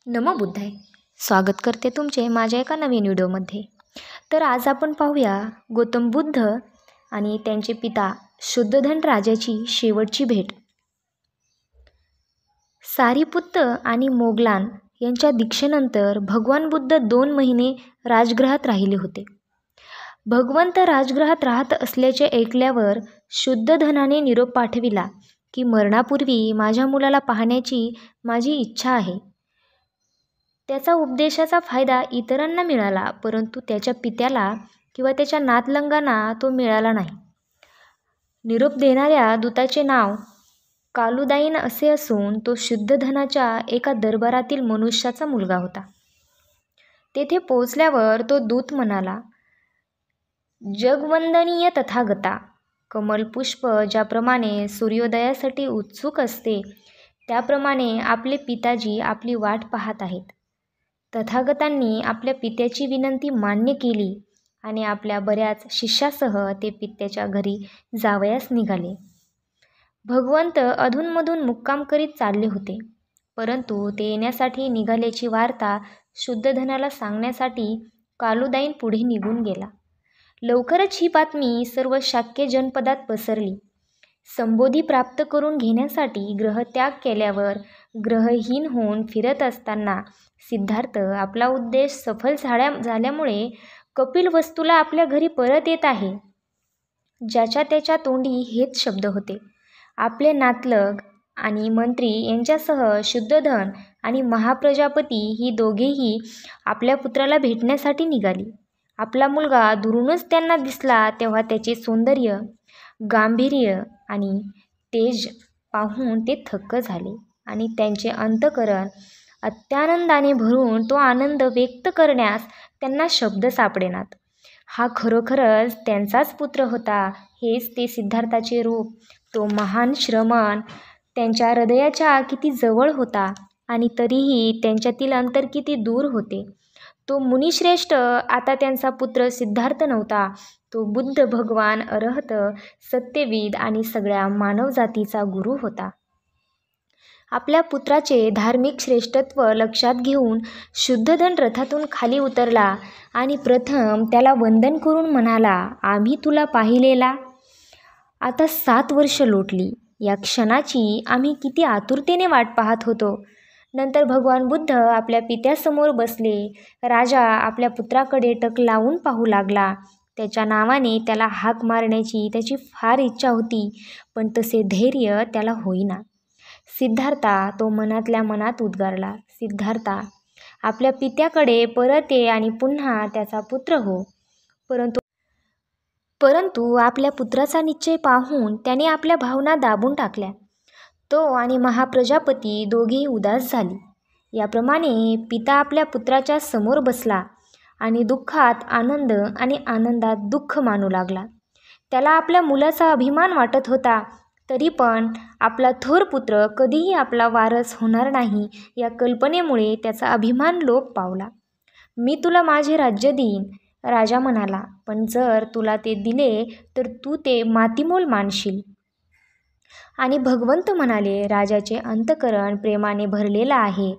नमो बुद्धाय. स्वागत करते तुमचे माझ्या एका नवीन व्हिडिओमध्ये. तर आज आपण पाहूया गौतम बुद्ध आणि त्यांचे पिता शुद्धोधन राजाची शेवटची भेट. सारीपुत्त आणि मोगलान यांच्या दीक्षेनंतर भगवान बुद्ध 2 महिने राजगृहात राहिले होते. भगवंत राजगृहात राहत असल्याचे ऐकल्यावर शुद्धोधनाने निरोप पाठविला की मरणापूर्वी माझ्या मुलाला पाहण्याची माझी इच्छा आहे. त्याचा उपदेशाचा फायदा इतरांना मिळाला, परंतु त्याच्या पित्याला किंवा त्याच्या नातलंगांना तो मिळाला नाही. निरोप देणाऱ्या दूताचे नाव कालुदाईन असे असून तो शुद्धोधनाच्या एका दरबारातील मनुष्याचा मुलगा होता. तेथे पोचल्यावर तो दूत म्हणाला, जगवंदनीय तथागता, कमलपुष्प ज्याप्रमाणे सूर्योदयासाठी उत्सुक असते त्याप्रमाणे आपले पिताजी आपली वाट पाहत आहेत. तथागतांनी आपल्या पित्याची विनंती मान्य केली आणि आपल्या बऱ्याच शिष्यासह ते पित्याच्या घरी जावयास निघाले. भगवंत अधूनमधून मुक्काम करीत चालले होते, परंतु ते येण्यासाठी निघाल्याची वार्ता शुद्धोधनाला सांगण्यासाठी कालुदाईन पुढे निघून गेला. लवकरच ही बातमी सर्व शाक्य जनपदात पसरली. संबोधी प्राप्त करून घेण्यासाठी ग्रहत्याग केल्यावर ग्रहहीन होऊन फिरत असताना सिद्धार्थ आपला उद्देश सफल झाल्यामुळे कपिलवस्तूला आपल्या घरी परत येत आहे. ज्याच्या त्याच्या तोंडी हेच शब्द होते. आपले नातलग आणि मंत्री यांच्यासह शुद्धोधन आणि महाप्रजापती ही दोघेही आपल्या पुत्राला भेटण्यासाठी निघाली. आपला मुलगा दुरूनच त्यांना दिसला तेव्हा त्याचे सौंदर्य, गांभीर्य आणि तेज पाहून ते थक्क झाले आणि त्यांचे अंतःकरण अत्यानंदाने भरून तो आनंद व्यक्त करण्यास त्यांना शब्द सापडेनात. हा खरोखरच त्यांचाच पुत्र होता. हेच ते सिद्धार्थाचे रूप. तो महान श्रमण त्यांच्या हृदयाच्या किती जवळ होता आणि तरीही त्यांच्यातील अंतर किती दूर होते. तो मुनिश्रेष्ठ आता त्यांचा पुत्र सिद्धार्थ नव्हता. तो बुद्ध भगवान, अरहत, सत्यविद आणि सगळ्या मानवजातीचा गुरु होता. आपल्या पुत्राचे धार्मिक श्रेष्ठत्व लक्षात घेऊन शुद्धोधन रथातून खाली उतरला आणि प्रथम त्याला वंदन करून म्हणाला, आम्ही तुला पाहिलेला आता 7 वर्ष लोटली. या क्षणाची आम्ही किती आतुरतेने वाट पाहत होतो. नंतर भगवान बुद्ध आपल्या पित्यासमोर बसले. राजा आपल्या पुत्राकडे टक लावून पाहू लागला. त्याच्या नावाने त्याला हाक मारण्याची त्याची फार इच्छा होती, पण तसे धैर्य त्याला होईना. सिद्धार्था, तो मनातल्या मनात उद्गारला, सिद्धार्था, आपल्या पित्याकडे परत ये आणि पुन्हा त्याचा पुत्र हो. परंतु आपल्या पुत्राचा निश्चय पाहून त्याने आपल्या भावना दाबून टाकल्या. तो आणि महाप्रजापती दोघेही उदास झाली. याप्रमाणे पिता आपल्या पुत्राच्या समोर बसला आणि दुःखात आनंद आणि आनंदात दुःख मानू लागला. त्याला आपल्या मुलाचा अभिमान वाटत होता, तरी पण आपला थोर पुत्र कधीही आपला वारस होणार नाही या कल्पनेमुळे त्याचा अभिमान लोप पावला. मी तुला माझे राज्य देईन, राजा म्हणाला, पण जर तुला ते दिले तर तू ते मातीमोल मानशील. आणि भगवंत म्हणाले, राजाचे अंतःकरण प्रेमाने भरलेलं आहे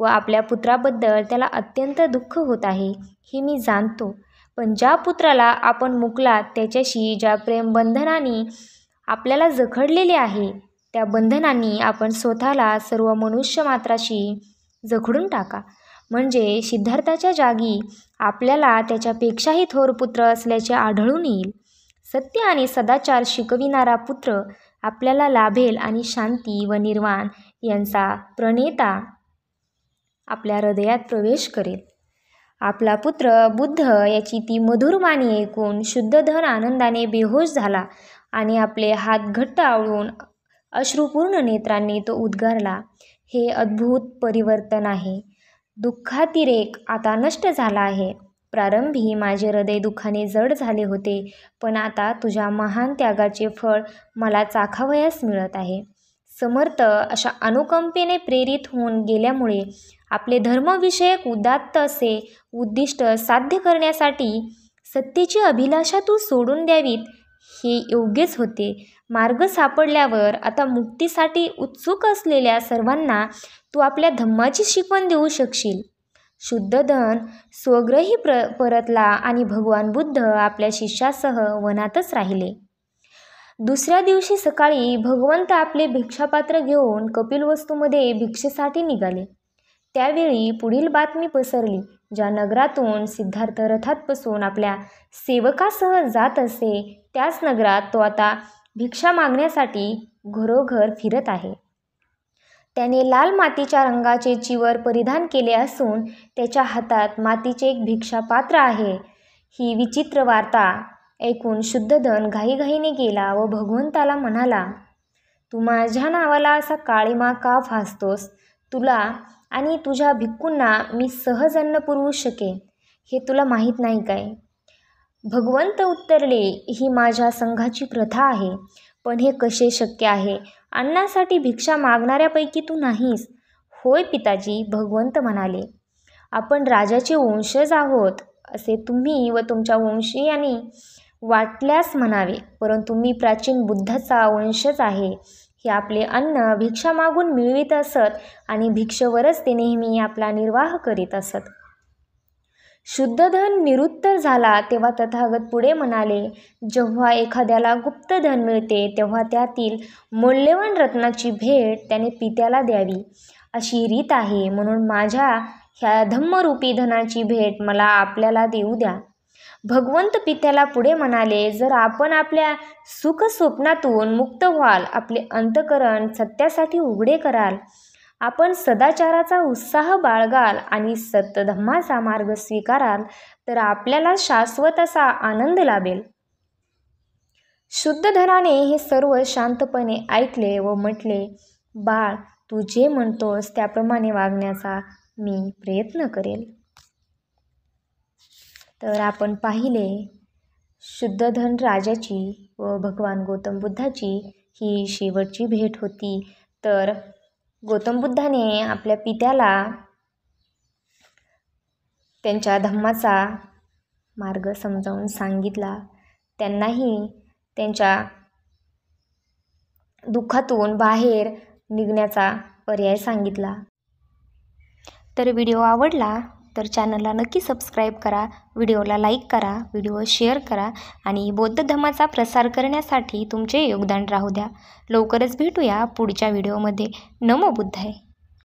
व आपल्या पुत्राबद्दल त्याला अत्यंत दुःख होत आहे हे मी जाणतो. पण ज्या पुत्राला आपण मुकलात त्याच्याशी ज्या प्रेमबंधनाने आपल्याला जखडलेले आहे त्या बंधनांनी आपण स्वतःला सर्व मनुष्यमात्राशी जखडून टाका. म्हणजे सिद्धार्थाच्या जागी आपल्याला त्याच्यापेक्षाही थोर पुत्र असल्याचे आढळून येईल. सत्य आणि सदाचार शिकविणारा पुत्र आपल्याला लाभेल आणि शांती व निर्वाण यांचा प्रणेता आपल्या हृदयात प्रवेश करेल. आपला पुत्र बुद्ध याची ती मधुर वाणी ऐकून शुद्धोधन आनंदाने बेहोश झाला आणि आपले हात घट्ट आवळून अश्रुपूर्ण नेत्रांनी तो उद्गारला, हे अद्भुत परिवर्तन आहे. दुःखातिरेक आता नष्ट झाला आहे. प्रारंभी माझे हृदय दुःखाने जड झाले होते, पण आता तुझ्या महान त्यागाचे फळ मला चाखावयास मिळत आहे. समर्थ अशा अनुकंपेने प्रेरित होऊन गेल्यामुळे आपले धर्मविषयक उदात्त असे उद्दिष्ट साध्य करण्यासाठी सत्तेची अभिलाषा तू सोडून द्यावीत हे योग्यच होते. मार्ग सापडल्यावर आता मुक्तीसाठी उत्सुक असलेल्या सर्वांना तू आपल्या धम्माची शिकवण देऊ शकशील. शुद्ध धन स्वगृही परतला आणि भगवान बुद्ध आपल्या शिष्यासह वनातच राहिले. दुसऱ्या दिवशी सकाळी भगवंत आपले भिक्षापात्र घेऊन कपिलवस्तूमध्ये भिक्षेसाठी निघाले. त्यावेळी पुढील बातमी पसरली. ज्या नगरातून सिद्धार्थ रथात बसून आपल्या सेवकासह जात असे त्याच नगरात तो आता भिक्षा मागण्यासाठी घरोघर फिरत आहे. त्याने लाल मातीच्या रंगाचे चिवर परिधान केले असून त्याच्या हातात मातीचे एक भिक्षापात्र आहे. ही विचित्र वार्ता ऐकून शुद्धधन घाईघाईने गेला व भगवंताला म्हणाला, तू माझ्या नावाला असा काळीमा का फासतोस? तुला आणि तुझ्या भिक्खूंना मी सहज अन्न पुरवू शकेन, हे तुला माहीत नाही काय? भगवंत उत्तरले, ही माझ्या संघाची प्रथा आहे. पण हे कसे शक्य आहे? अन्नासाठी भिक्षा मागणाऱ्यापैकी तू नाहीस. होय पिताजी, भगवंत म्हणाले. आपण राजाचे वंशज आहोत असे तुम्ही व तुमच्या वंशीयांनी वाटल्यास म्हणावे, परंतु मी प्राचीन बुद्धाचा वंशज आहे. हे आपले अन्न भिक्षा मागून मिळवित असत आणि भिक्षेवरच ते नेहमी आपला निर्वाह करीत असत. शुद्धधन निरुत्तर झाला तेव्हा तथागत पुढे म्हणाले, जेव्हा एखाद्याला गुप्त धन मिळते तेव्हा त्यातील मौल्यवान रत्नाची भेट त्याने पित्याला द्यावी, अशी रीत आहे. म्हणून माझ्या ह्या धम्मरूपी धनाची भेट मला आपल्याला देऊ द्या. भगवंत पित्याला पुढे म्हणाले, जर आपण आपल्या सुख स्वप्नातून मुक्त व्हाल, आपले अंतःकरण सत्यासाठी उघडे कराल, आपण सदाचाराचा उत्साह बाळगाल आणि सत्यधम्माचा मार्ग स्वीकाराल, तर आपल्याला शाश्वत असा आनंद लाभेल. शुद्धधनाने हे सर्व शांतपणे ऐकले व म्हटले, बाळ, तू जे म्हणतोस त्याप्रमाणे वागण्याचा मी प्रयत्न करेल. तर आपण पाहिले शुद्धधन राजाची व भगवान गौतम बुद्धाची ही शेवटची भेट होती. तर गौतम बुद्धाने आपल्या पित्याला त्यांच्या धम्माचा मार्ग समजावून सांगितला. त्यांनाही त्यांच्या दुःखातून बाहेर निघण्याचा पर्याय सांगितला. तर व्हिडिओ आवडला तर चॅनलला नक्की सबस्क्राईब करा, व्हिडिओला लाईक करा, व्हिडिओ शेअर करा आणि बौद्ध धम्माचा प्रसार करण्यासाठी तुमचे योगदान राहू द्या. लवकरच भेटूया पुढच्या व्हिडिओमध्ये. नमो बुद्धाय.